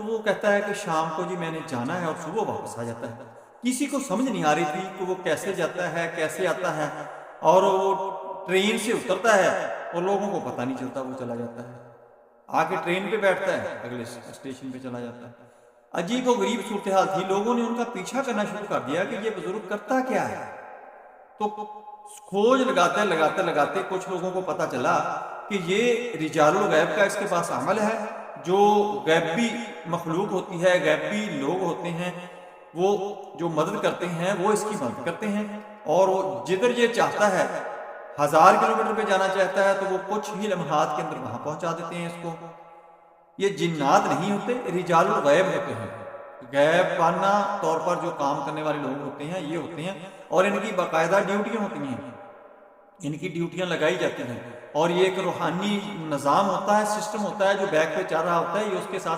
تو وہ کہتا ہے کہ شام کو جی میں نے جانا ہے اور صبح واپس آ جاتا ہے۔ کسی کو سمجھ نہیں آ رہی تھی کہ وہ کیسے جاتا ہے، کیسے آتا ہے، اور وہ ٹرین سے اترتا ہے اور لوگوں کو پتہ نہیں چلتا، وہ چلا جاتا ہے، آ کے ٹرین پہ بیٹھتا ہے، اگلے اسٹیشن پہ چلا جاتا ہے۔ عجیب و غریب صورتحال تھی، لوگوں نے ان کا پیچھا کرنا شروع کر دیا کہ یہ بزرگ کرتا کیا ہے۔ تو کھوج لگاتے لگاتے لگاتے کچھ لوگوں کو پتہ چلا کہ یہ رجال الغیب کا اس کے پاس عمل ہے، جو غیبی مخلوق ہوتی ہے، غیبی لوگ ہوتے ہیں، وہ جو مدد کرتے ہیں وہ اس کی مدد کرتے ہیں، اور وہ جدھر یہ چاہتا ہے 1000 کلومیٹر پہ جانا چاہتا ہے تو وہ کچھ ہی لمحات کے اندر وہاں پہنچا دیتے ہیں اس کو۔ یہ جنات نہیں ہوتے، رجال الغیب ہوتے ہیں، غیب پانا طور پر جو کام کرنے والے لوگ ہوتے ہیں یہ ہوتے ہیں، اور ان کی باقاعدہ ڈیوٹیاں ہوتی ہیں، ان کی ڈیوٹیاں لگائی جاتی ہیں، اور یہ ایک روحانی نظام ہوتا ہے، سسٹم ہوتا ہے جو بیک پہ چل رہا ہوتا ہے، یہ اس کے ساتھ